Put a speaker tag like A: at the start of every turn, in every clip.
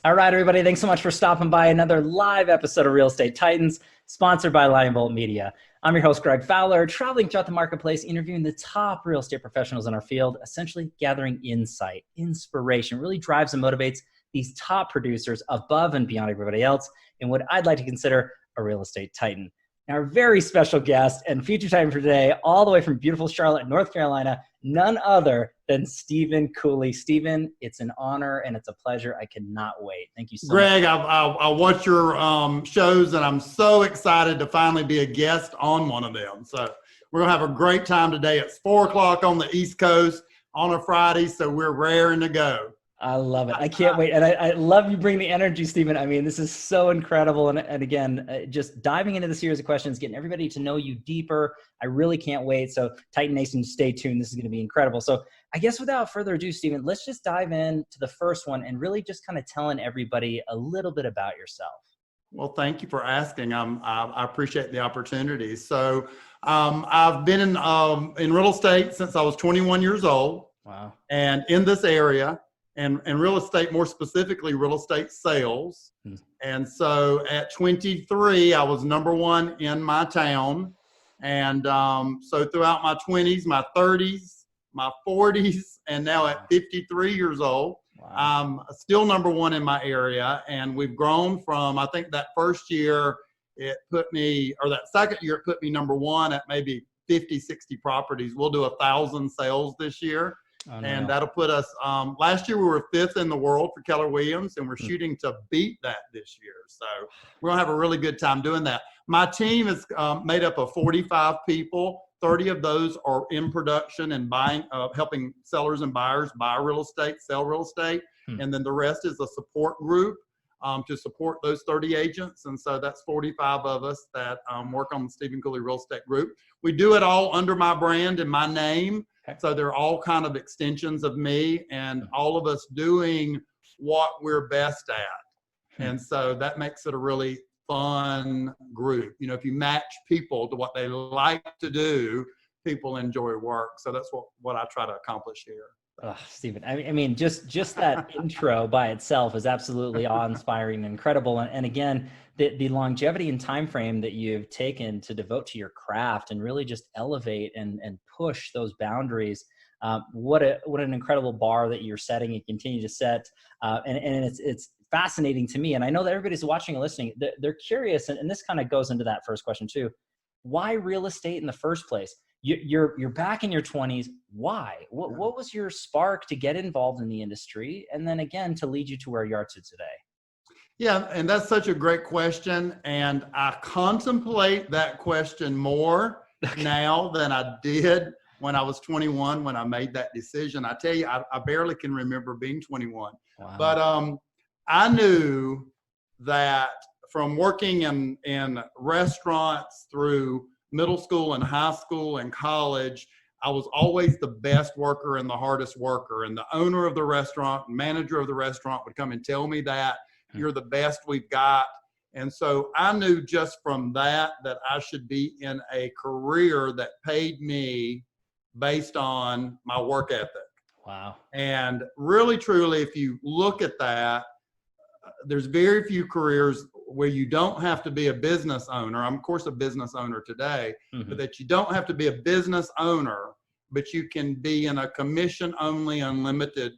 A: All right, everybody. Thanks so much for stopping by another live episode of Real Estate Titans, sponsored by Lionbolt Media. I'm your host, Greg Fowler, traveling throughout the marketplace, interviewing the top real estate professionals in our field, essentially gathering insight, inspiration, really drives and motivates these top producers above and beyond everybody else in what I'd like to consider a real estate titan. Now, our very special guest and feature titan for today, all the way from beautiful Charlotte, North Carolina, none other than Stephen Cooley. Stephen, it's an honor and it's a pleasure. I cannot wait. Thank you so
B: Greg,
A: much.
B: I watch your shows, and I'm so excited to finally be a guest on one of them. So we're going to have a great time today. It's 4 o'clock on the East Coast on a Friday, so we're raring to go.
A: I love it. I can't wait. And I love you bring the energy, Stephen. I mean, this is so incredible. And again, just diving into the series of questions, getting everybody to know you deeper. I really can't wait. So Titan Nation, stay tuned. This is going to be incredible. So I guess without further ado, Stephen, let's just dive into the first one and really just kind of telling everybody a little bit about yourself.
B: Well, thank you for asking. I appreciate the opportunity. So I've been in real estate since I was 21 years old.
A: Wow.
B: And in this area. And real estate, more specifically, real estate sales. And so at 23, I was number one in my town. And so throughout my 20s, my 30s, my 40s, and now at 53 years old, wow, I'm still number one in my area. And we've grown from, I think that first year, it put me, or that second year, it put me number one at maybe 50, 60 properties. We'll do 1,000 sales this year. Oh, no. And that'll put us, last year we were 5th in the world for Keller Williams, and we're shooting to beat that this year. So we're going to have a really good time doing that. My team is made up of 45 people. 30 of those are in production and buying, helping sellers and buyers buy real estate, sell real estate. And then the rest is a support group to support those 30 agents. And so that's 45 of us that work on the Stephen Cooley Real Estate Group. We do it all under my brand and my name. Okay. So they're all kind of extensions of me, and all of us doing what we're best at. And so that makes it a really fun group. You know, if you match people to what they like to do, people enjoy work. So that's what I try to accomplish here.
A: Oh, Stephen, I mean, just that intro by itself is absolutely awe-inspiring and incredible. And again, the longevity and time frame that you've taken to devote to your craft and really just elevate and push those boundaries. What an incredible bar that you're setting and continue to set. And it's fascinating to me. And I know that everybody's watching and listening. They're curious. And this kind of goes into that first question too. Why real estate in the first place? You're back in your 20s. Why? What was your spark to get involved in the industry? And then again, to lead you to where you are to today?
B: Yeah, and that's such a great question. And I contemplate that question more now than I did when I was 21, when I made that decision. I tell you, I barely can remember being 21. Wow. But I knew that from working in restaurants through middle school and high school and college, I was always the best worker and the hardest worker. And the owner of the restaurant, manager of the restaurant would come and tell me that you're the best we've got. And so I knew just from that I should be in a career that paid me based on my work ethic.
A: Wow.
B: And really, truly, if you look at that, there's very few careers where you don't have to be a business owner. I'm, of course, a business owner today, but that you don't have to be a business owner, but you can be in a commission-only, unlimited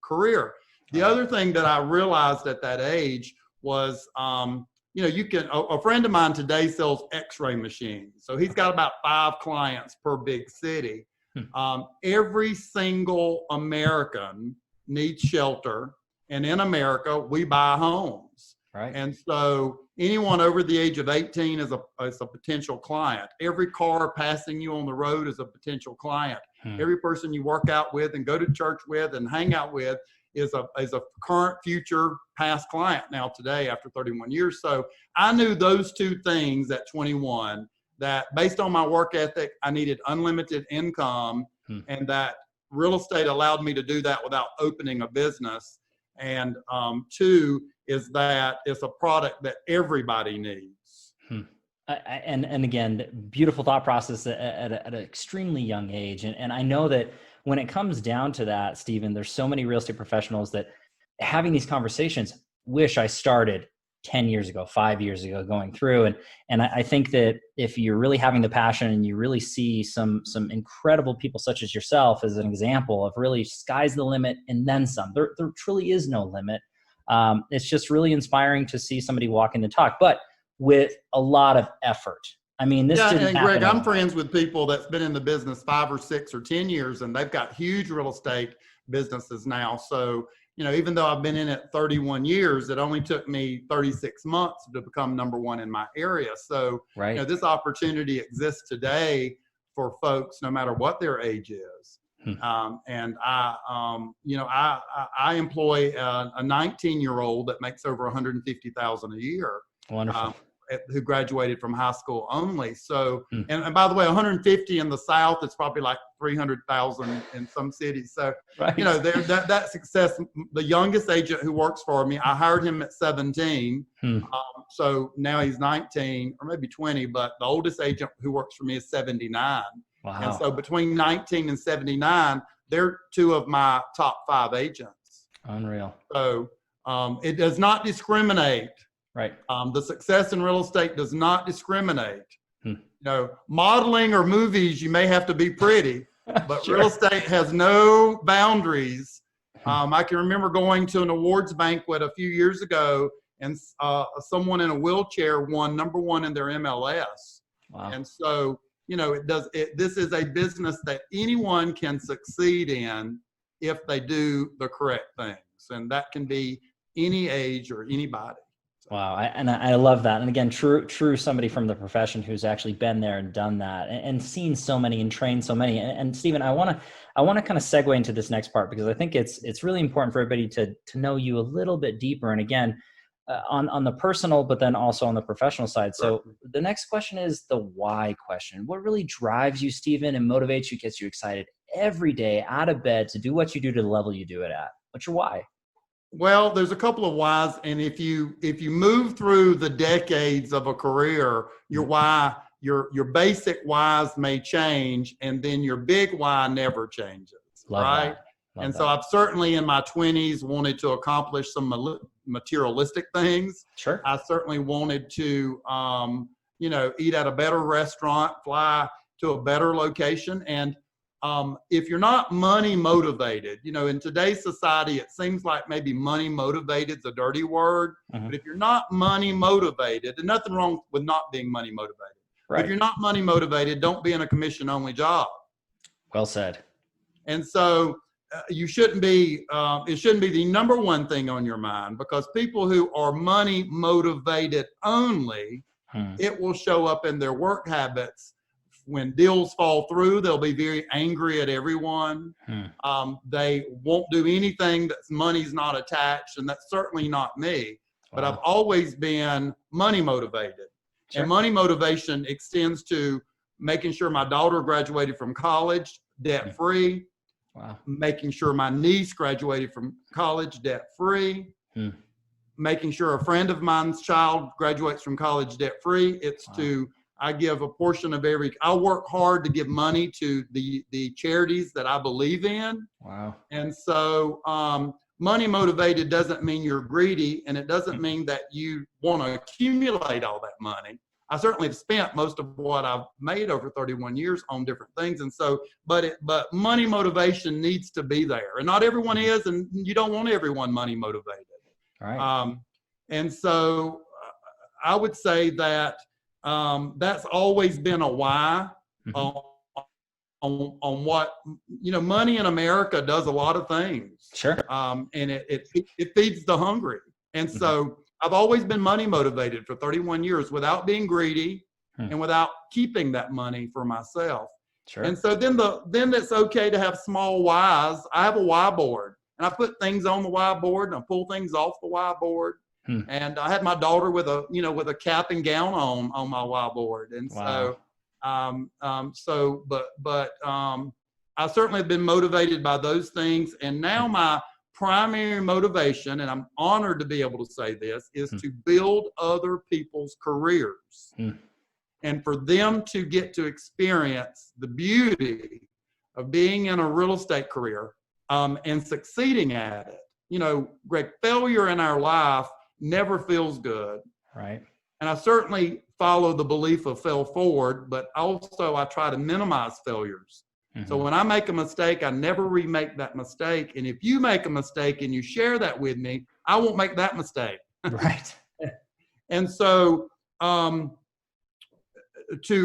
B: career. The other thing that I realized at that age was, you know, a friend of mine today sells x-ray machines. So he's got about 5 clients per big city. Every single American needs shelter. And in America, we buy homes. Right. And so anyone over the age of 18 is a potential client. Every car passing you on the road is a potential client. Every person you work out with and go to church with and hang out with is a current, future, past client now today after 31 years. So I knew those two things at 21, that based on my work ethic, I needed unlimited income, and that real estate allowed me to do that without opening a business. And 2 is that it's a product that everybody needs.
A: And again, beautiful thought process at an extremely young age. And I know that when it comes down to that, Stephen, there's so many real estate professionals that having these conversations, wish I started 10 years ago, 5 years ago, going through. And I think that if you're really having the passion and you really see some incredible people such as yourself as an example of really sky's the limit and then some, there truly is no limit. It's just really inspiring to see somebody walking the talk, but with a lot of effort. I mean, this didn't
B: and
A: happen
B: Greg, I'm
A: overnight.
B: friends with people that's been in the business 5 or 6 or 10 years, and they've got huge real estate businesses now. So, even though I've been in it 31 years, it only took me 36 months to become number one in my area. So,
A: Right.
B: This opportunity exists today for folks, no matter what their age is. And I employ a 19-year-old that makes over $150,000 a year.
A: Wonderful.
B: Who graduated from high school only. So, and by the way, 150 in the South, it's probably like 300,000 in some cities. So,
A: Right.
B: that success, the youngest agent who works for me, I hired him at 17. So now he's 19 or maybe 20, but the oldest agent who works for me is 79.
A: Wow.
B: And so between 19 and 79, they're 2 of my top 5 agents.
A: Unreal.
B: So it does not discriminate.
A: Right.
B: The success in real estate does not discriminate. Modeling or movies, you may have to be pretty, but
A: Sure.
B: real estate has no boundaries. I can remember going to an awards banquet a few years ago, and someone in a wheelchair won number 1 in their MLS.
A: Wow.
B: And so, this is a business that anyone can succeed in if they do the correct things. And that can be any age or anybody.
A: Wow. I love that. And again, true somebody from the profession who's actually been there and done that and seen so many and trained so many. And Stephen, I want to kind of segue into this next part, because I think it's really important for everybody to know you a little bit deeper. And again, on the personal, but then also on the professional side. So the next question is the why question. What really drives you, Stephen, and motivates you, gets you excited every day out of bed to do what you do to the level you do it at? What's your why?
B: Well, there's a couple of whys, and if you move through the decades of a career, your why, your basic whys may change, and then your big why never changes.
A: Love
B: right?
A: Love
B: and
A: that.
B: so I've certainly in my 20s wanted to accomplish some materialistic things.
A: Sure.
B: I certainly wanted to, eat at a better restaurant, fly to a better location, and if you're not money motivated, in today's society, it seems like maybe money motivated is a dirty word. But if you're not money motivated, and nothing wrong with not being money motivated.
A: Right.
B: If you're not money motivated, don't be in a commission only job.
A: Well said.
B: And so it shouldn't be the number one thing on your mind, because people who are money motivated only, it will show up in their work habits. When deals fall through, they'll be very angry at everyone. They won't do anything that's money's not attached, and that's certainly not me. But I've always been money motivated. Sure. And money motivation extends to making sure my daughter graduated from college debt-free, making sure my niece graduated from college debt-free, making sure a friend of mine's child graduates from college debt-free. It's I give a portion of I work hard to give money to the charities that I believe in. Wow. And so money motivated doesn't mean you're greedy, and it doesn't mean that you want to accumulate all that money. I certainly have spent most of what I've made over 31 years on different things. And so, but money motivation needs to be there, and not everyone is, and you don't want everyone money motivated. Right. And so I would say that that's always been a why on what, money in America does a lot of things. Sure. And it feeds the hungry. And so I've always been money motivated for 31 years without being greedy and without keeping that money for myself. Sure. And so then it's okay to have small whys. I have a why board, and I put things on the why board and I pull things off the why board. And I had my daughter with a cap and gown on my why board. And so, I certainly have been motivated by those things. And now my primary motivation, and I'm honored to be able to say this, is to build other people's careers and for them to get to experience the beauty of being in a real estate career and succeeding at it. Greg, failure in our life never feels good.
A: Right.
B: And I certainly follow the belief of fail forward, but also I try to minimize failures. So when I make a mistake, I never remake that mistake. And if you make a mistake and you share that with me, I won't make that mistake.
A: Right.
B: And so to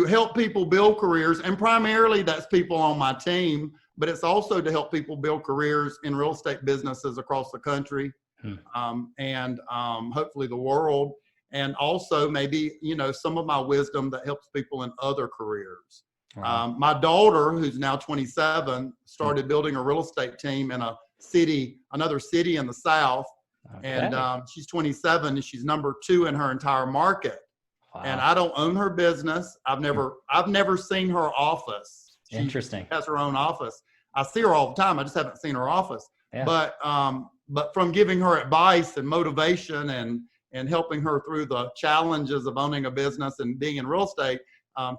B: help people build careers, and primarily that's people on my team, but it's also to help people build careers in real estate businesses across the country and hopefully the world. And also maybe, some of my wisdom that helps people in other careers. Wow. My daughter, who's now 27, started building a real estate team in another city in the South. Okay. And she's 27 and she's number 2 in her entire market. Wow. And I don't own her business. I've never seen her office.
A: Interesting.
B: She has her own office. I see her all the time. I just haven't seen her office. Yeah. But from giving her advice and motivation and helping her through the challenges of owning a business and being in real estate,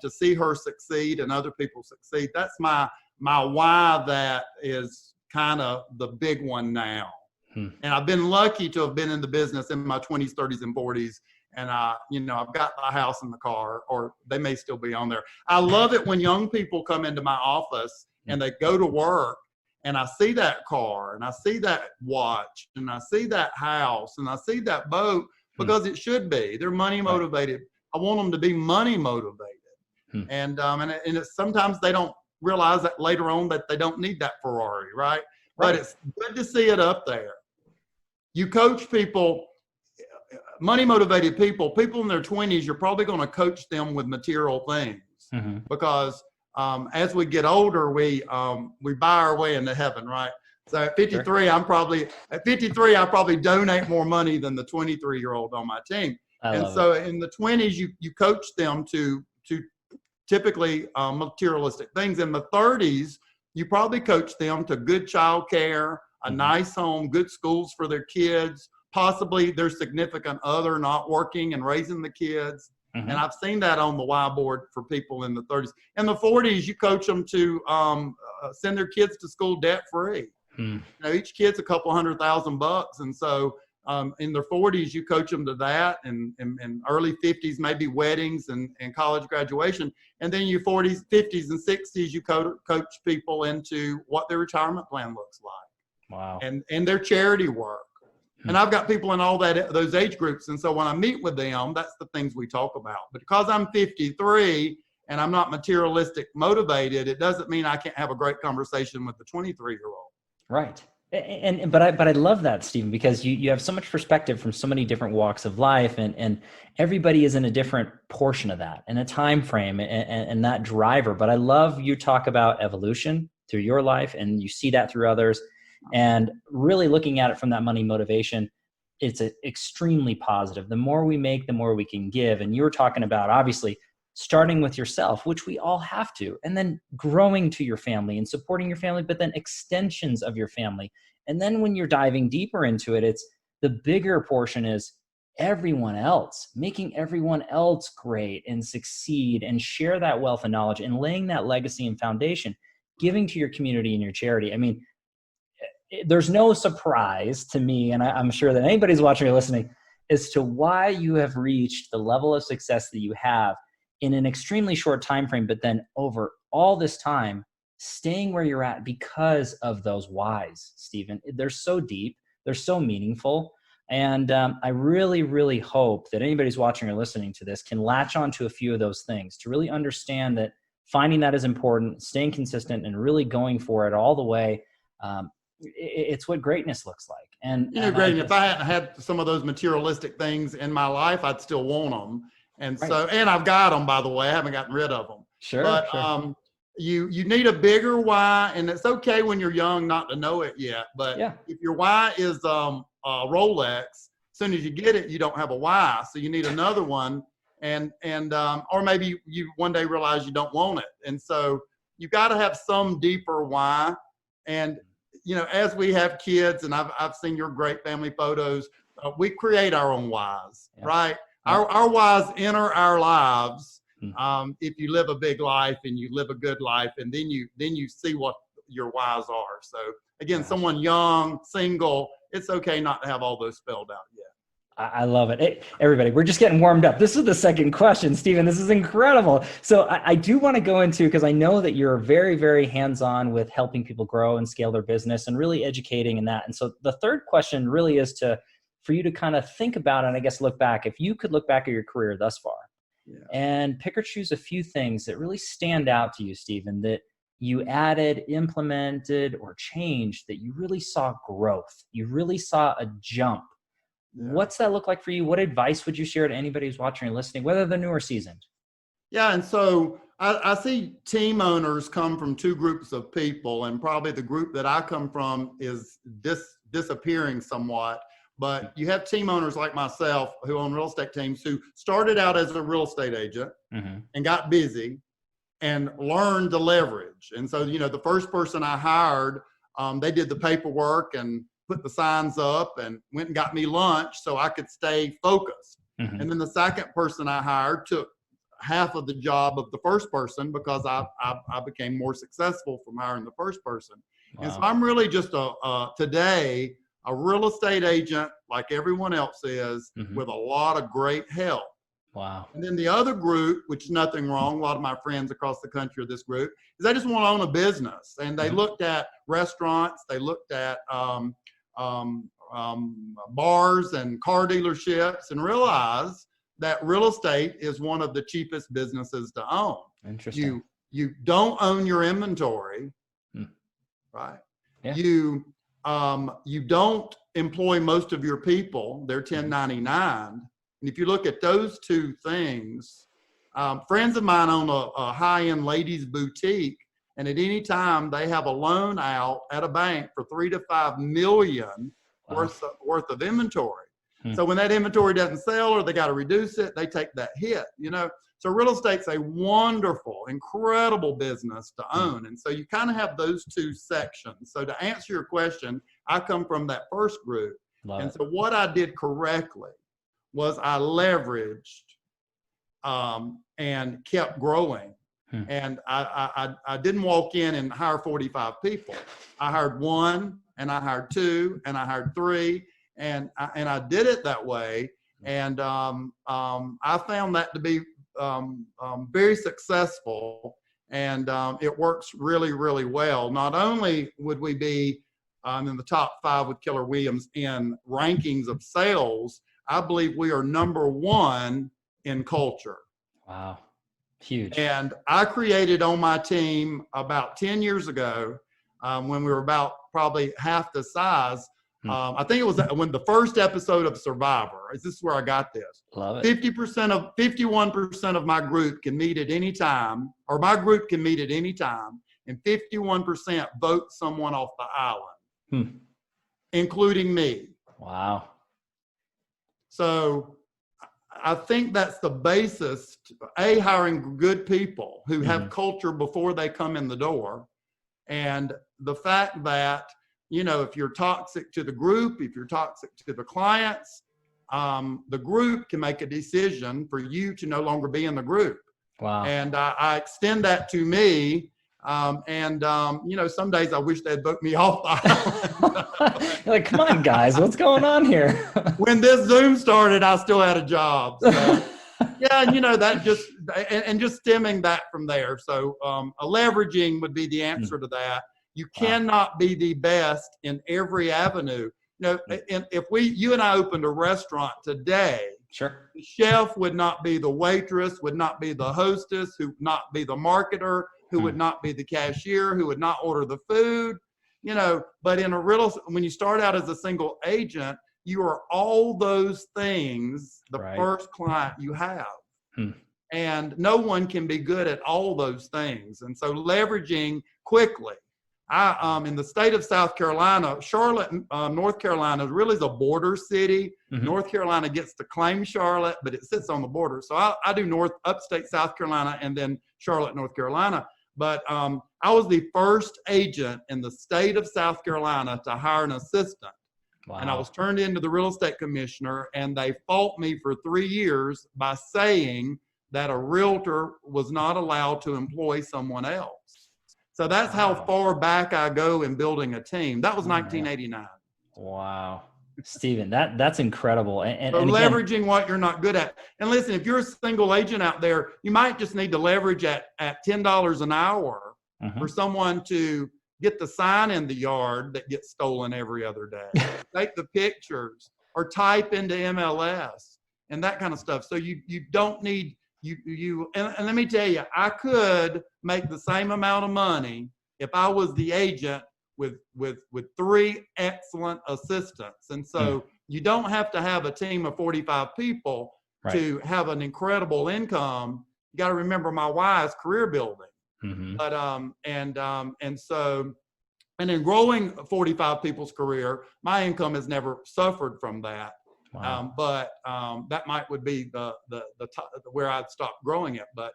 B: to see her succeed and other people succeed. That's my why. That is kind of the big one now. And I've been lucky to have been in the business in my 20s, 30s, and 40s. And I've got my house and the car, or they may still be on there. I love it when young people come into my office and they go to work and I see that car and I see that watch and I see that house and I see that boat, because it should be. They're money motivated. I want them to be money motivated. And it's, sometimes they don't realize that later on that they don't need that Ferrari, right? But it's good to see it up there. You coach people, money motivated people in their 20s, you're probably going to coach them with material things because as we get older, we buy our way into heaven, right? So at 53, I probably donate more money than the 23-year-old on my team. In the 20s, you coach them to typically materialistic things. In the 30s, you probably coach them to good child care, a nice home, good schools for their kids, possibly their significant other not working and raising the kids. And I've seen that on the whiteboard for people in the 30s. In the 40s, you coach them to send their kids to school debt-free. Each kid's a couple $100,000, and so in their 40s, you coach them to that, and early 50s, maybe weddings and college graduation. And then your 40s, 50s, and 60s, you coach people into what their retirement plan looks like. Wow. And their charity work. And I've got people in all those age groups. And so when I meet with them, that's the things we talk about. But because I'm 53 and I'm not materialistic motivated, it doesn't mean I can't have a great conversation with the 23-year-old.
A: Right. But I love that, Stephen, because you have so much perspective from so many different walks of life, and everybody is in a different portion of that and a time frame and that driver. But I love you talk about evolution through your life, and you see that through others, and really looking at it from that money motivation. It's extremely positive. The more we make, the more we can give. And you were talking about, obviously, starting with yourself, which we all have to, and then growing to your family and supporting your family, but then extensions of your family. And then when you're diving deeper into it, it's the bigger portion is everyone else, making everyone else great and succeed and share that wealth and knowledge and laying that legacy and foundation, giving to your community and your charity. I mean, there's no surprise to me, and I'm sure that anybody's watching or listening, as to why you have reached the level of success that you have in an extremely short time frame, but then over all this time, staying where you're at because of those whys, Stephen. They're so deep, they're so meaningful. And I really, really hope that anybody who's watching or listening to this can latch on to a few of those things to really understand that finding that is important, staying consistent, and really going for it all the way. It's what greatness looks like. And
B: Greg, if I hadn't had some of those materialistic things in my life, I'd still want them. And so, and I've got them, by the way. I haven't gotten rid of them.
A: Sure.
B: But you need a bigger why, and it's okay when you're young not to know it yet. But if your why is a Rolex, as soon as you get it, you don't have a why. So you need another one, and or maybe you one day realize you don't want it. And so you got to have some deeper why. And as we have kids, and I've seen your great family photos, we create our own whys, right? Our whys enter our lives if you live a big life and you live a good life, and then you see what your whys are. So again, someone young, single, it's okay not to have all those spelled out yet.
A: I love it. Hey, everybody, we're just getting warmed up. This is the second question, Stephen. This is incredible. So I do want to go into, because I know that you're very, very hands-on with helping people grow and scale their business and really educating in that. And so the third question really is for you to kind of think about and I guess look back. If you could look back at your career thus far and pick or choose a few things that really stand out to you, Stephen, that you added, implemented, or changed, that you really saw growth, you really saw a jump. What's that look like for you? What advice would you share to anybody who's watching or listening, whether they're new or seasoned?
B: Yeah, and so I see team owners come from two groups of people, and probably the group that I come from is disappearing somewhat. But you have team owners like myself who own real estate teams who started out as a real estate agent and got busy and learned to leverage. And so, the first person I hired, they did the paperwork and put the signs up and went and got me lunch so I could stay focused. And then the second person I hired took half of the job of the first person because I became more successful from hiring the first person. Wow. And so I'm really just today a real estate agent like everyone else is with a lot of great help.
A: Wow.
B: And then the other group, which is nothing wrong, a lot of my friends across the country are this group, is they just want to own a business. And they looked at restaurants, they looked at bars and car dealerships and realized that real estate is one of the cheapest businesses to own.
A: Interesting.
B: You don't own your inventory, right? Yeah. You don't employ most of your people. They're 1099. And if you look at those two things, friends of mine own a high-end ladies boutique, and at any time they have a loan out at a bank for $3 to $5 million worth of inventory. So when that inventory doesn't sell or they got to reduce it, they take that hit. So real estate's a wonderful, incredible business to own. And so you kind of have those two sections. So to answer your question, I come from that first group. And so what I did correctly was I leveraged and kept growing. And I didn't walk in and hire 45 people. I hired one, and I hired two, and I hired three, and I did it that way. And I found that to be very successful, and it works really, really well. Not only would we be in the top 5 with Keller Williams in rankings of sales, I believe we are number 1 in culture.
A: Wow. Huge.
B: And I created on my team about 10 years ago, when we were about probably half the size. I think it was when the first episode of Survivor. This is where I got this.
A: Love it.
B: 51% of my group can meet at any time, or my group can meet at any time, and 51% vote someone off the island, including me.
A: Wow.
B: So I think that's the basis, hiring good people who have culture before they come in the door. And the fact that, if you're toxic to the group, if you're toxic to the clients, the group can make a decision for you to no longer be in the group.
A: Wow.
B: And I extend that to me. Some days I wish they'd book me off the island.
A: You're like, come on, guys, what's going on here?
B: When this Zoom started, I still had a job. So, yeah, that just stemming that from there. So a leveraging would be the answer to that. You cannot be the best in every avenue. If you and I opened a restaurant today,
A: sure, the
B: chef would not be the waitress, would not be the hostess, who would not be the marketer, who would not be the cashier, who would not order the food. But when you start out as a single agent, you are all those things the first client you have. And no one can be good at all those things. And so leveraging quickly. In the state of South Carolina, Charlotte, North Carolina really is a border city. North Carolina gets to claim Charlotte, but it sits on the border. So I do upstate South Carolina and then Charlotte, North Carolina. But I was the first agent in the state of South Carolina to hire an assistant. Wow. And I was turned into the real estate commissioner, and they fought me for 3 years by saying that a realtor was not allowed to employ someone else. So that's how far back I go in building a team. That was 1989.
A: Wow. Stephen, that's incredible.
B: So
A: And again,
B: leveraging what you're not good at. And listen, if you're a single agent out there, you might just need to leverage at $10 an hour for someone to get the sign in the yard that gets stolen every other day, take the pictures, or type into MLS and that kind of stuff. So you don't need, and let me tell you, I could make the same amount of money if I was the agent with 3 excellent assistants. And so you don't have to have a team of 45 people to have an incredible income. You got to remember, my why is career building. But and in growing 45 people's career, my income has never suffered from that.
A: Wow.
B: But that would be the top, where I'd stop growing it. But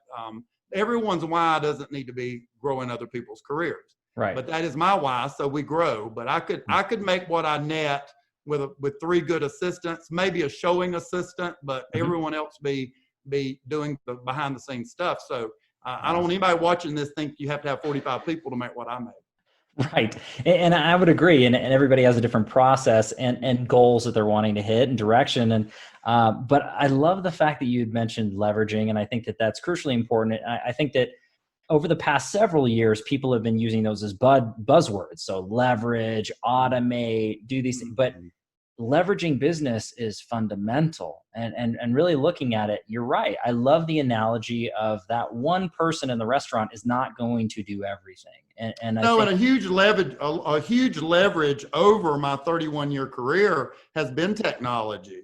B: everyone's why doesn't need to be growing other people's careers.
A: Right.
B: But that is my why, so we grow. But I could make what I net with 3 good assistants, maybe a showing assistant, but everyone else be doing the behind the scenes stuff. So I don't want anybody watching this think you have to have 45 people to make what I make.
A: Right. And I would agree. And everybody has a different process and goals that they're wanting to hit and direction. And but I love the fact that you had mentioned leveraging. And I think that that's crucially important. I think that over the past several years, people have been using those as buzzwords. So leverage, automate, do these things. But leveraging business is fundamental. And really looking at it, you're right. I love the analogy of that one person in the restaurant is not going to do everything. And
B: a huge leverage over my 31-year career has been technology.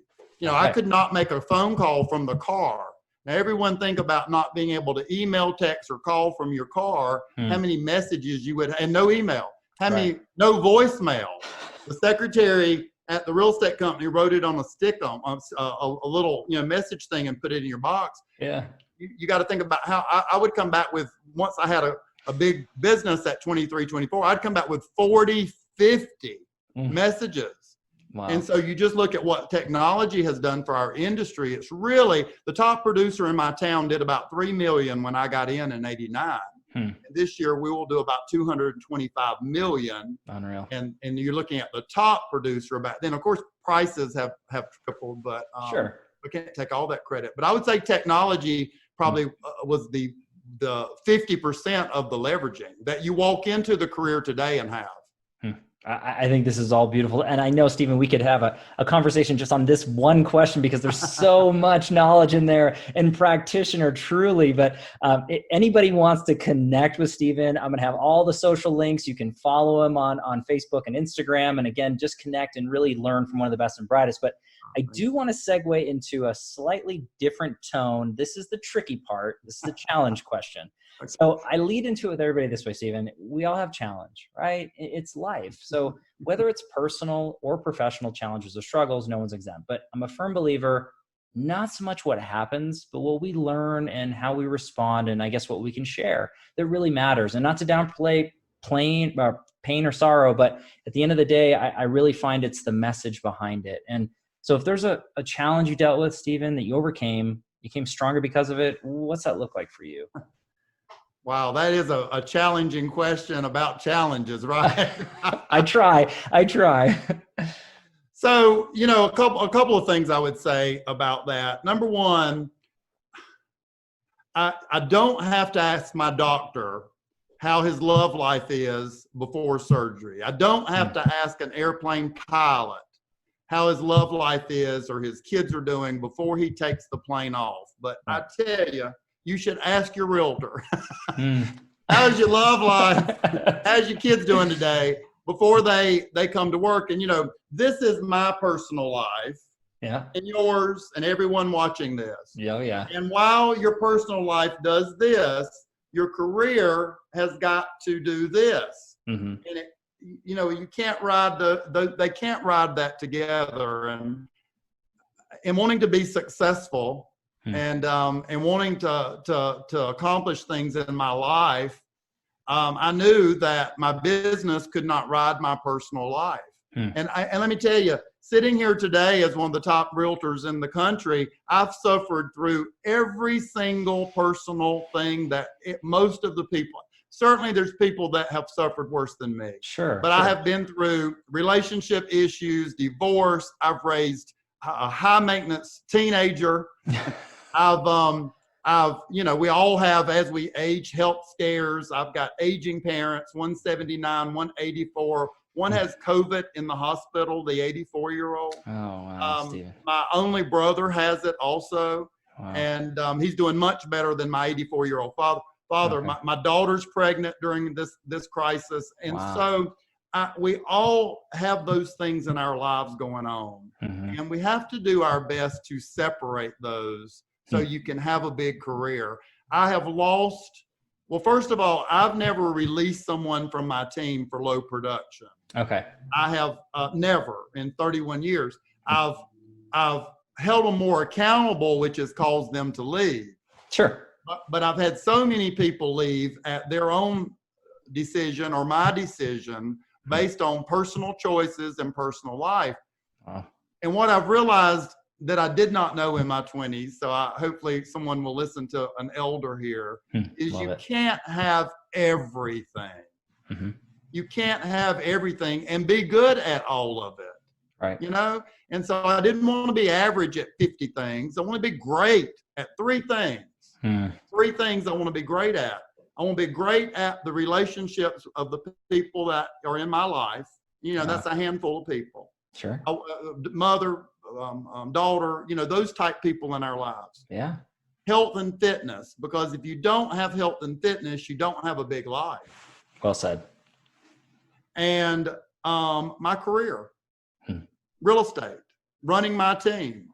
B: I could not make a phone call from the car. Now, everyone think about not being able to email, text, or call from your car. How many messages you would, and no email. No voicemail. The secretary at the real estate company wrote it on a stick on a little message thing and put it in your box.
A: Yeah.
B: You got to think about how I would come back with, once I had a big business at 23, 24, I'd come back with 40, 50 messages.
A: Wow.
B: And so you just look at what technology has done for our industry. It's really, the top producer in my town did about 3 million when I got in '89. This year we will do about 225 million.
A: Unreal.
B: And you're looking at the top producer. Back then, of course, prices have tripled, but
A: sure,
B: we can't take all that credit. But I would say technology probably was the 50% of the leveraging that you walk into the career today and have.
A: I think this is all beautiful. And I know, Stephen, we could have a conversation just on this one question because there's so much knowledge in there and practitioner truly. But anybody wants to connect with Stephen, I'm going to have all the social links. You can follow him on Facebook and Instagram. And again, just connect and really learn from one of the best and brightest. But I do want to segue into a slightly different tone. This is the tricky part. This is the challenge question. So I lead into it with everybody this way, Stephen. We all have challenge, right? It's life. So whether it's personal or professional challenges or struggles, no one's exempt. But I'm a firm believer, not so much what happens, but what we learn and how we respond, and I guess what we can share that really matters. And not to downplay pain or sorrow, but at the end of the day, I really find it's the message behind it. And so if there's a challenge you dealt with, Stephen, that you overcame, you came stronger because of it, what's that look like for you?
B: Wow, that is a challenging question about challenges, right?
A: I try.
B: So, a couple of things I would say about that. Number one, I don't have to ask my doctor how his love life is before surgery. I don't have to ask an airplane pilot how his love life is or his kids are doing before he takes the plane off. But I tell you, you should ask your realtor, how's your love life? How's your kids doing today before they come to work? And, this is my personal life and yours and everyone watching this.
A: Yeah.
B: And while your personal life does this, your career has got to do this. And you can't ride they can't ride that together. And wanting to be successful and wanting to accomplish things in my life, I knew that my business could not ride my personal life. And let me tell you, sitting here today as one of the top realtors in the country, I've suffered through every single personal thing that most of the people. certainly there's people that have suffered worse than me.
A: Sure.
B: But I have been through relationship issues, divorce. I've raised a high maintenance teenager. We all have, as we age, health scares. I've got aging parents, 179, 184. One has COVID in the hospital, the 84-year-old.
A: Oh, wow, Stephen.
B: My only brother has it also.
A: Wow.
B: And he's doing much better than my 84-year-old father.
A: Okay.
B: My daughter's pregnant during this crisis. And
A: Wow.
B: so we all have those things in our lives going on.
A: Mm-hmm.
B: And we have to do our best to separate those so you can have a big career. I have lost, well, first of all, I've never released someone from my team for low production.
A: Okay.
B: I have never in 31 years. I've held them more accountable, which has caused them to leave.
A: Sure.
B: But I've had so many people leave at their own decision or my decision based on personal choices and personal life.
A: Wow.
B: And what I've realized that I did not know in my 20s, so hopefully someone will listen to an elder here, is you can't have everything.
A: Mm-hmm.
B: You can't have everything and be good at all of it.
A: Right.
B: You know? And so I didn't want to be average at 50 things. I want to be great at 3 things. 3 things I want to be great at. I want to be great at the relationships of the people that are in my life. You know, that's a handful of people.
A: Sure.
B: Mother, daughter, you know, those type people in our lives.
A: Yeah.
B: Health and fitness, because if you don't have health and fitness, you don't have a big life.
A: Well said.
B: And my career, real estate, running my team.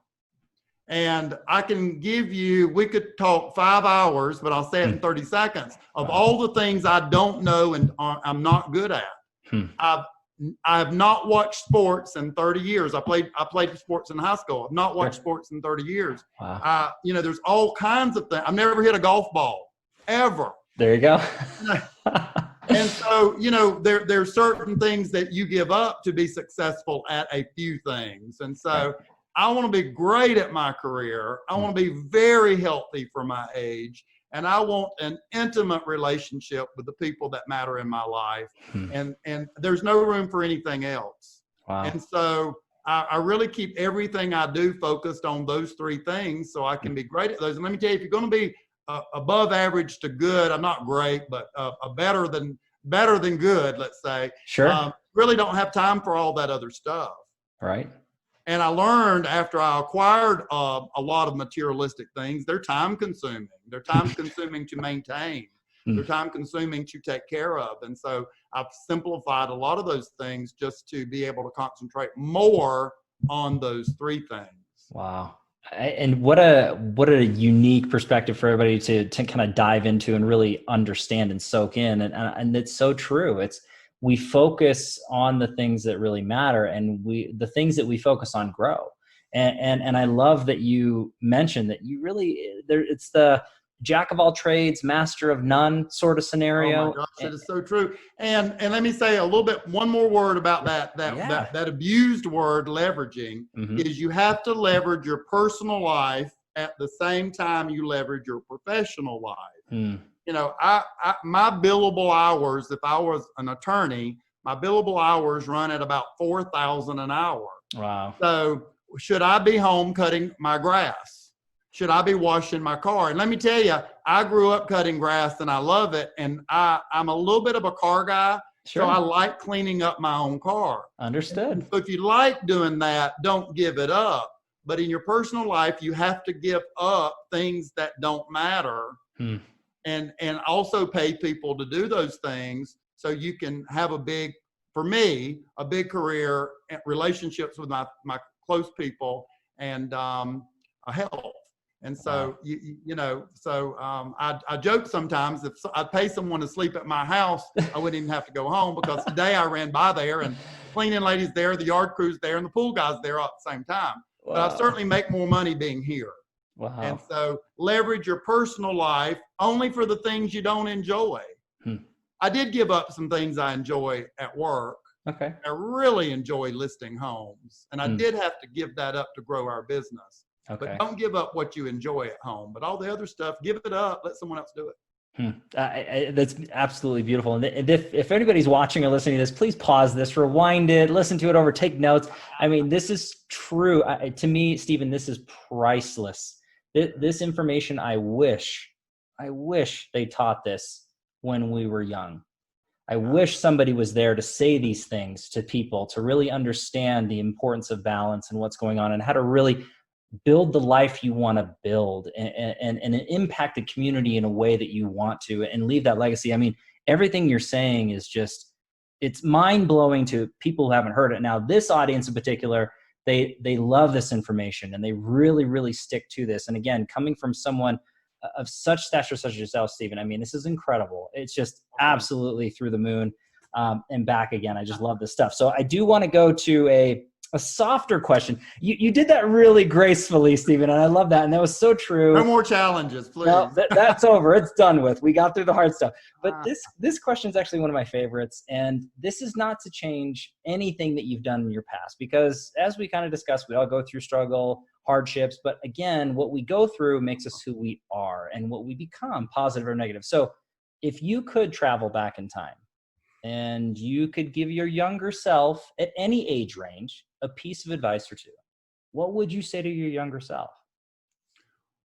B: And I can give you, we could talk 5 hours, but I'll say it in 30 seconds, of all the things I don't know and I'm not good at. I have not watched sports in 30 years. I played sports in high school. I've not watched sports in 30 years.
A: Wow.
B: You know, there's all kinds of things. I've never hit a golf ball, ever.
A: There you go.
B: And so, you know, there's certain things that you give up to be successful at a few things. And so I want to be great at my career. I want to be very healthy for my age. And I want an intimate relationship with the people that matter in my life. And there's no room for anything else.
A: Wow.
B: And so I really keep everything I do focused on those 3 things so I can be great at those. And let me tell you, if you're going to be above average to good, I'm not great, but better than good, let's say.
A: Sure.
B: Really don't have time for all that other stuff.
A: Right.
B: And I learned after I acquired a lot of materialistic things, they're time consuming. They're time consuming to maintain. They're time consuming to take care of. And so I've simplified a lot of those things just to be able to concentrate more on those 3 things. Wow.
A: And what a unique perspective for everybody to kind of dive into and really understand and soak in. And it's so true. We focus on the things that really matter, and the things that we focus on grow. And I love that you mentioned that you really, it's the jack of all trades, master of none sort of scenario.
B: Oh my gosh, it is so true. And let me say one more word about that abused word, leveraging, is you have to leverage your personal life at the same time you leverage your professional life. You know, my billable hours, if I was an attorney, my billable hours run at about $4,000 an hour.
A: Wow.
B: So should I be home cutting my grass? Should I be washing my car? And let me tell you, I grew up cutting grass and I love it. And I'm a little bit of a car guy. Sure. So I like cleaning up my own car.
A: Understood.
B: So if you like doing that, don't give it up. But in your personal life, you have to give up things that don't matter. And also pay people to do those things so you can have a big career, relationships with my close people, and health. And so, I joke sometimes, if I'd pay someone to sleep at my house, I wouldn't even have to go home, because today I ran by there and cleaning ladies there, the yard crew's there, and the pool guys there all at the same time. Wow. But I certainly make more money being here.
A: Wow.
B: And so leverage your personal life only for the things you don't enjoy. I did give up some things I enjoy at work.
A: Okay.
B: I really enjoy listing homes, and I did have to give that up to grow our business.
A: Okay.
B: But don't give up what you enjoy at home. But all the other stuff, give it up. Let someone else do it.
A: That's absolutely beautiful. And if anybody's watching or listening to this, please pause this, rewind it, listen to it over, take notes. I mean, this is true. To me, Stephen, this is priceless. This information, I wish they taught this when we were young. I wish somebody was there to say these things to people, to really understand the importance of balance and what's going on and how to really build the life you want to build and impact the community in a way that you want to and leave that legacy. I mean, everything you're saying is just, it's mind blowing to people who haven't heard it. Now, this audience in particular, they love this information and they really, really stick to this. And again, coming from someone of such stature such as yourself, Stephen, I mean, this is incredible. It's just absolutely through the moon and back again. I just love this stuff. So I do want to go to a softer question. You did that really gracefully, Stephen, and I love that. And that was so true.
B: No more challenges, please.
A: No, that's over. It's done with. We got through the hard stuff. But this question is actually one of my favorites. And this is not to change anything that you've done in your past, because as we kind of discussed, we all go through struggle, hardships. But again, what we go through makes us who we are and what we become, positive or negative. So if you could travel back in time and you could give your younger self at any age range a piece of advice or two, what would you say to your younger self?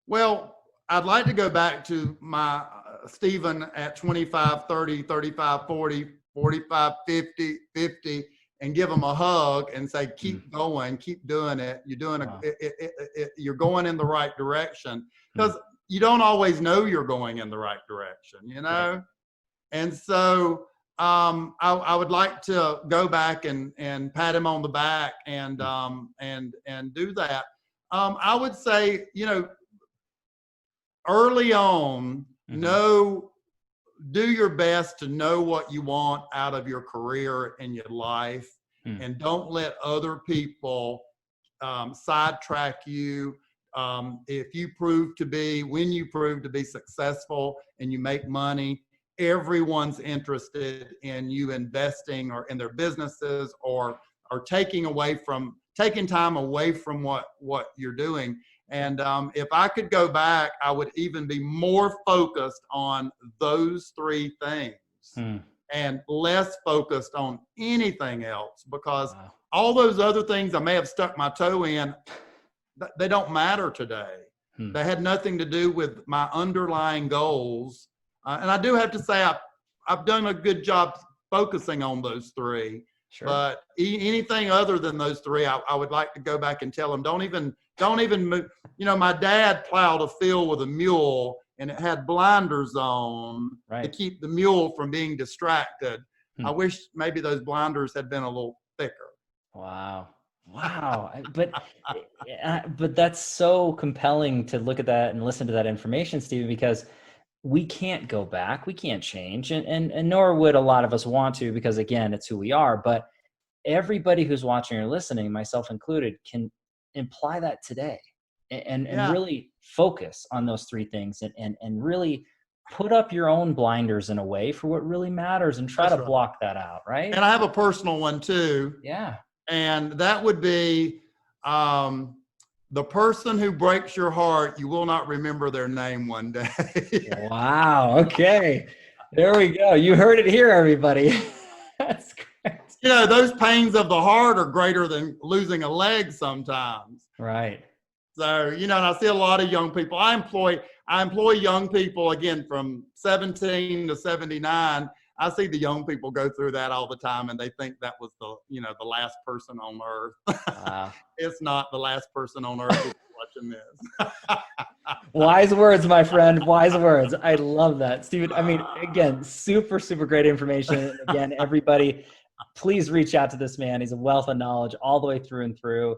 B: Well, I'd like to go back to my Stephen at 25, 30, 35, 40, 45, 50, 50, and give him a hug and say, keep going, keep doing it. You're doing you're going in the right direction, because you don't always know you're going in the right direction, you know? Yeah. And so I would like to go back and pat him on the back and do that. I would say, early on, do your best to know what you want out of your career and your life, and don't let other people sidetrack you. When you prove to be successful and you make money, everyone's interested in you investing or in their businesses or taking time away from what you're doing. And if I could go back, I would even be more focused on those three things and less focused on anything else, because all those other things I may have stuck my toe in, they don't matter today. They had nothing to do with my underlying goals. And I do have to say, I've done a good job focusing on those three. Sure. But anything other than those three, I would like to go back and tell them, don't even move. My dad plowed a field with a mule, and it had blinders on to keep the mule from being distracted. I wish maybe those blinders had been a little thicker.
A: Wow. But that's so compelling to look at that and listen to that information, Stephen, because we can't go back, we can't change, and nor would a lot of us want to, because again, it's who we are. But everybody who's watching or listening, myself included, can apply that today and really focus on those three things and really put up your own blinders in a way for what really matters and try to block that out, right?
B: And I have a personal one too.
A: Yeah.
B: And that would be the person who breaks your heart, you will not remember their name one day.
A: Wow. Okay. There we go. You heard it here, everybody. That's great.
B: Those pains of the heart are greater than losing a leg sometimes.
A: Right.
B: So, and I see a lot of young people. I employ young people, again, from 17 to 79. I see the young people go through that all the time, and they think that was the last person on earth. Wow. It's not the last person on earth who's watching this.
A: Wise words, my friend. Wise words. I love that, Stephen. I mean, again, super, super great information. Again, everybody, please reach out to this man. He's a wealth of knowledge all the way through and through.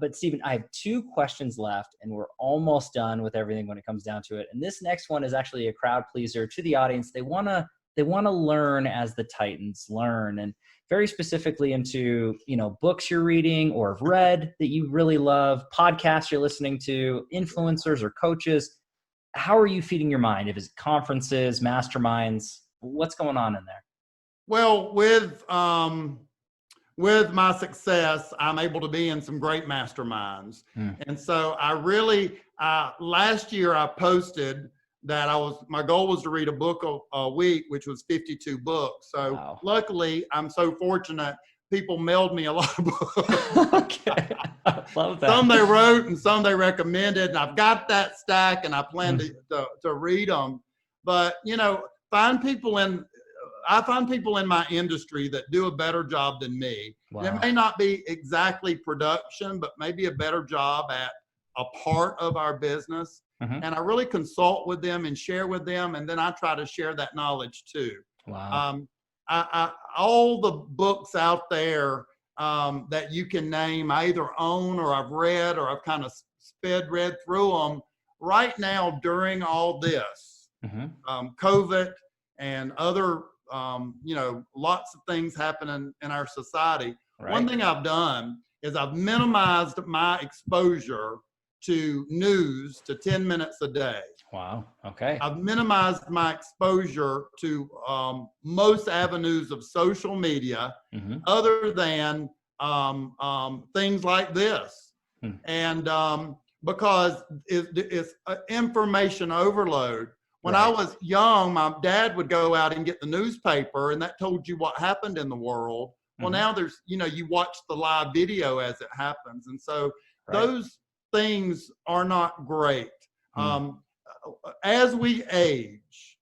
A: But Stephen, I have 2 questions left, and we're almost done with everything when it comes down to it. And this next one is actually a crowd pleaser to the audience. They want to learn as the Titans learn, and very specifically into, books you're reading or have read that you really love, podcasts you're listening to, influencers or coaches. How are you feeding your mind? If it's conferences, masterminds, what's going on in there?
B: Well, with my success, I'm able to be in some great masterminds. And so I really, last year I posted that my goal was to read a book a week, which was 52 books. So
A: Wow.
B: luckily, I'm so fortunate. People mailed me a lot of books.
A: Okay. I love that.
B: Some they wrote and some they recommended, and I've got that stack, and I plan to read them. But I find people in my industry that do a better job than me.
A: Wow.
B: And it may not be exactly production, but maybe a better job at a part of our business. And I really consult with them and share with them, and then I try to share that knowledge too.
A: Wow.
B: All the books out there that you can name, I either own or I've read or I've kind of read through them. Right now, during all this, COVID and other, lots of things happening in our society. Right. One thing I've done is I've minimized my exposure to news to 10 minutes a day.
A: Wow. Okay.
B: I've minimized my exposure to most avenues of social media other than things like this. And because it's information overload. When I was young, my dad would go out and get the newspaper, and that told you what happened in the world. Well, now there's, you watch the live video as it happens. And so those things are not great. As we age,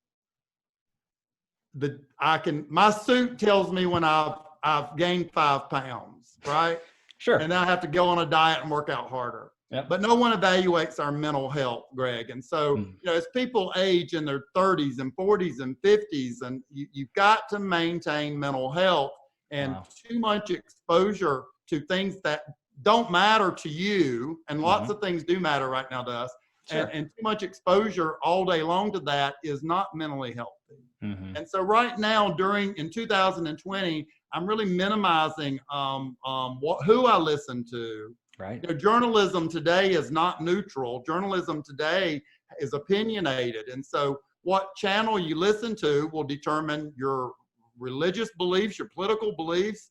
B: my suit tells me when I've gained 5 pounds, right?
A: Sure.
B: And I have to go on a diet and work out harder. Yep. But no one evaluates our mental health, Greg. And so, as people age in their 30s and 40s and 50s, and you've got to maintain mental health, and too much exposure to things that don't matter to you, and lots of things do matter right now to us, and too much exposure all day long to that is not mentally healthy. And so right now, in 2020, I'm really minimizing who I listen to. Right. Journalism today is not neutral. Journalism today is opinionated. And so what channel you listen to will determine your religious beliefs, your political beliefs,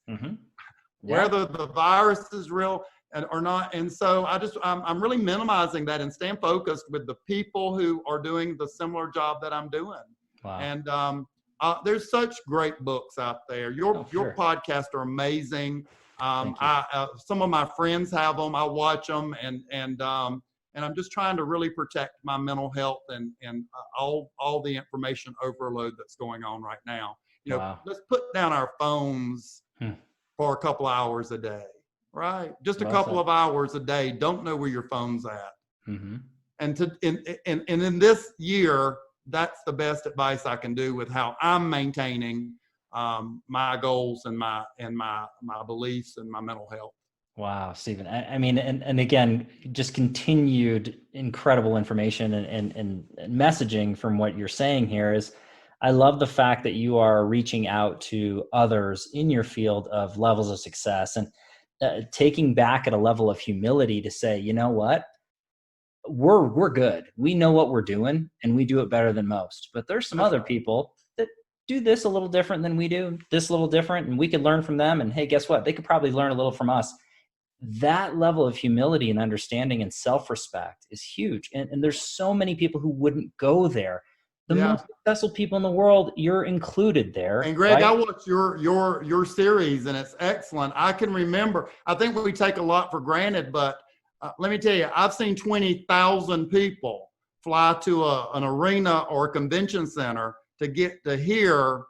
B: whether the virus is real or not. And so I'm really minimizing that and staying focused with the people who are doing the similar job that I'm doing. Wow. And there's such great books out there. Your podcasts are amazing. Some of my friends have them. I watch them, and I'm just trying to really protect my mental health and all the information overload that's going on right now. Let's put down our phones for a couple of hours a day, right? Just a couple of hours a day. Don't know where your phone's at. And in this year, that's the best advice I can do with how I'm maintaining my goals and my beliefs and my mental health.
A: Wow, Stephen. I mean, and again, just continued incredible information and messaging from what you're saying here is, I love the fact that you are reaching out to others in your field of levels of success and taking back at a level of humility to say, you know what? We're good. We know what we're doing and we do it better than most. But there's some other people that do this a little different than we do, this a little different, and we could learn from them. And hey, guess what? They could probably learn a little from us. That level of humility and understanding and self-respect is huge. And there's so many people who wouldn't go there. The most successful people in the world, you're included there.
B: And Greg, right? I watched your series, and it's excellent. I can remember, I think we take a lot for granted, but let me tell you, I've seen 20,000 people fly to an arena or a convention center to get to here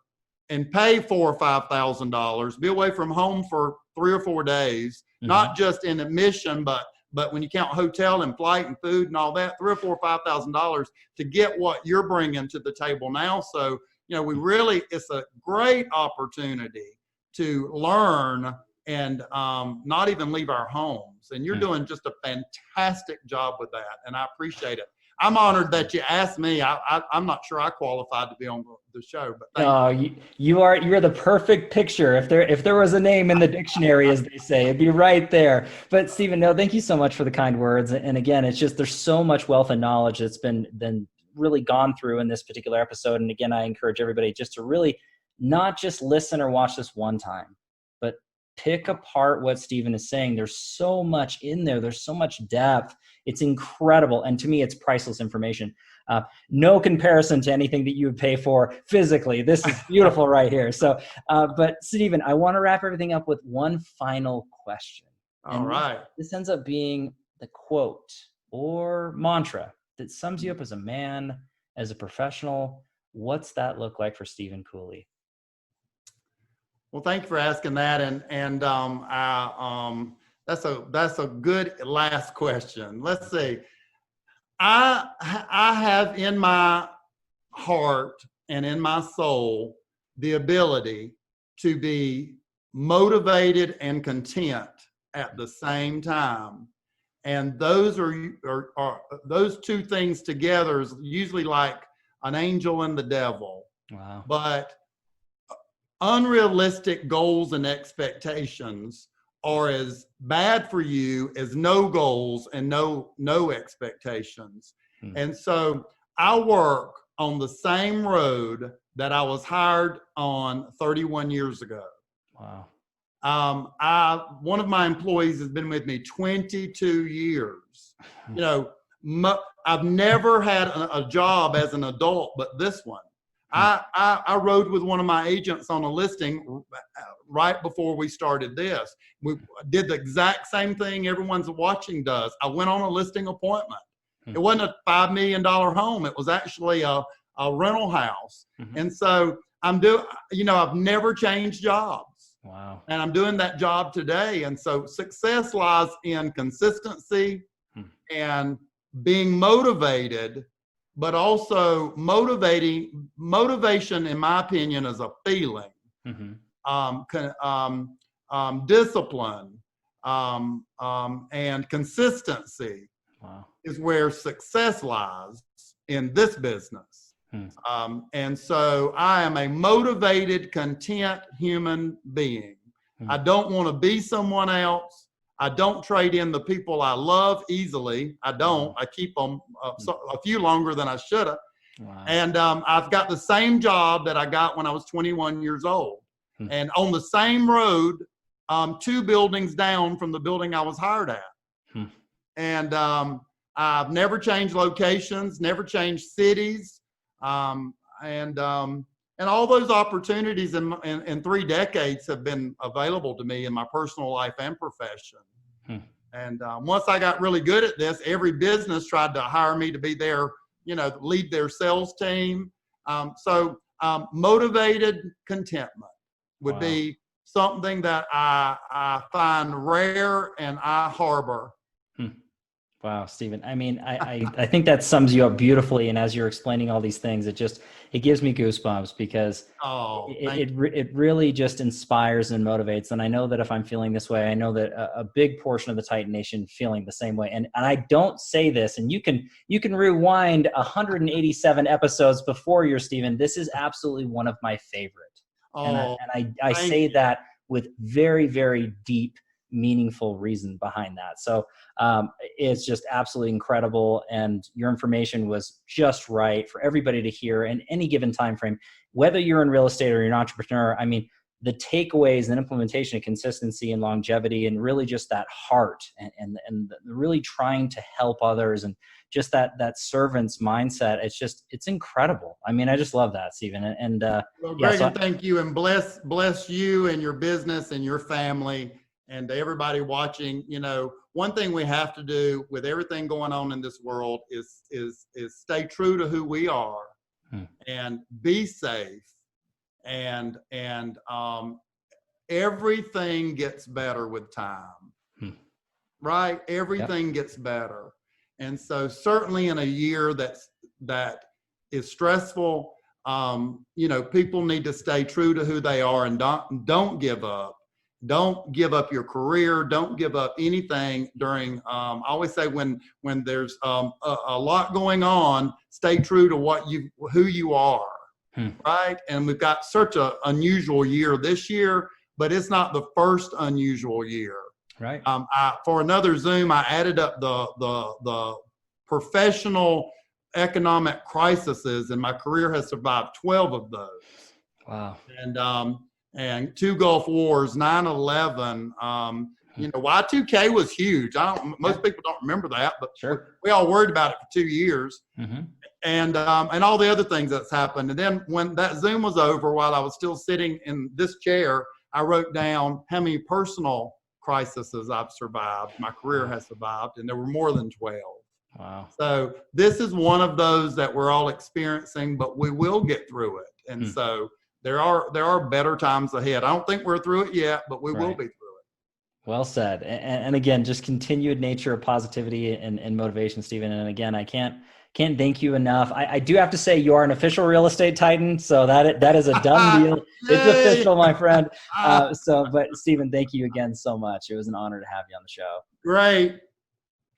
B: and pay $4,000 or $5,000, be away from home for 3 or 4 days, not just in admission, but when you count hotel and flight and food and all that, $3,000 or $4,000 or $5,000 to get what you're bringing to the table now. So, it's a great opportunity to learn and not even leave our homes. And you're doing just a fantastic job with that, and I appreciate it. I'm honored that you asked me. I'm not sure I qualified to be on the show, but
A: you're the perfect picture. If there was a name in the dictionary, as they say, it'd be right there. But Stephen, no, thank you so much for the kind words. And again, it's just, there's so much wealth and knowledge that's been really gone through in this particular episode. And again, I encourage everybody just to really not just listen or watch this one time, but pick apart what Stephen is saying. There's so much in there. There's so much depth. It's incredible. And to me, it's priceless information. no comparison to anything that you would pay for physically. This is beautiful right here. So, but Stephen, I want to wrap everything up with one final question.
B: All right.
A: This ends up being the quote or mantra that sums you up as a man, as a professional. What's that look like for Stephen Cooley?
B: Well, thank you for asking that, that's a good last question. Let's see. I have in my heart and in my soul the ability to be motivated and content at the same time, and those are those two things together is usually like an angel and the devil.
A: Wow.
B: But unrealistic goals and expectations are as bad for you as no goals and no expectations. And so I work on the same road that I was hired on 31 years ago.
A: Wow.
B: One of my employees has been with me 22 years. You know, I've never had a job as an adult, but this one. I rode with one of my agents on a listing right before we started this. We did the exact same thing everyone's watching does. I went on a listing appointment. It wasn't a $5 million home. It was actually a rental house. And so I've never changed jobs.
A: Wow.
B: And I'm doing that job today. And so success lies in consistency and being motivated, but also motivation, in my opinion, is a feeling. Discipline and consistency is where success lies in this business. And so I am a motivated, content human being. I don't want to be someone else. I don't trade in the people I love easily. I don't. I keep them a few longer than I should have.
A: Wow.
B: And I've got the same job that I got when I was 21 years old. And on the same road, 2 buildings down from the building I was hired at. And I've never changed locations, never changed cities. And all those opportunities in 3 decades have been available to me in my personal life and profession. And once I got really good at this, every business tried to hire me to be their, lead their sales team. So motivated contentment would be something that I find rare and I harbor.
A: Wow, Stephen. I mean, I think that sums you up beautifully. And as you're explaining all these things, it gives me goosebumps because it really just inspires and motivates. And I know that if I'm feeling this way, I know that a big portion of the Titan Nation feeling the same way. And I don't say this, and you can rewind 187 episodes before you're Stephen. This is absolutely one of my favorite. And I say that with very, very deep, meaningful reason behind that. So it's just absolutely incredible, and your information was just right for everybody to hear in any given time frame, whether you're in real estate or you're an entrepreneur. I mean, the takeaways and implementation of consistency and longevity, and really just that heart and really trying to help others, and just that servant's mindset. It's incredible. I mean, I just love that, Stephen.
B: Well, Greg, thank you, and bless you and your business and your family. And to everybody watching, one thing we have to do with everything going on in this world is stay true to who we are and be safe. And everything gets better with time, right? Everything gets better. And so certainly in a year that is stressful, people need to stay true to who they are and don't give up. Don't give up your career. Don't give up anything during, I always say when there's a lot going on, stay true to who you are, right? And we've got such an unusual year this year, but it's not the first unusual year.
A: Right.
B: For another Zoom, I added up the professional economic crises, and my career has survived 12 of those.
A: Wow.
B: And 2 Gulf Wars, 9/11, You know, Y2K was huge. Most people don't remember that, but
A: sure.
B: we all worried about it for 2 years.
A: Mm-hmm.
B: And all the other things that's happened. And then when that Zoom was over, while I was still sitting in this chair, I wrote down how many personal crises I've survived, my career has survived, and there were more than 12.
A: Wow.
B: So this is one of those that we're all experiencing, but we will get through it. And so there are better times ahead. I don't think we're through it yet, but we will be through it.
A: Well said. And again, just continued nature of positivity and motivation, Stephen. And again, I can't thank you enough. I do have to say you are an official real estate titan. So that is a done deal. It's official, my friend. But Stephen, thank you again so much. It was an honor to have you on the show.
B: Great.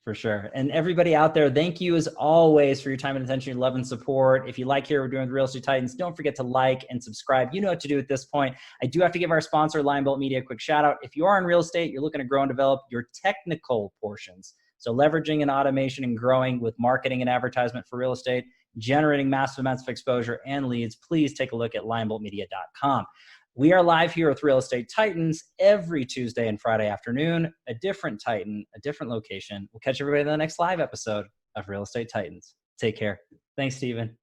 A: For sure. And everybody out there, thank you as always for your time and attention, your love and support. If you like hear what we're doing with Real Estate Titans, don't forget to like and subscribe. You know what to do at this point. I do have to give our sponsor, Lionbolt Media, a quick shout out. If you are in real estate, you're looking to grow and develop your technical portions. So leveraging and automation and growing with marketing and advertisement for real estate, generating massive amounts of exposure and leads, please take a look at lionboltmedia.com. We are live here with Real Estate Titans every Tuesday and Friday afternoon, a different Titan, a different location. We'll catch everybody in the next live episode of Real Estate Titans. Take care. Thanks, Stephen.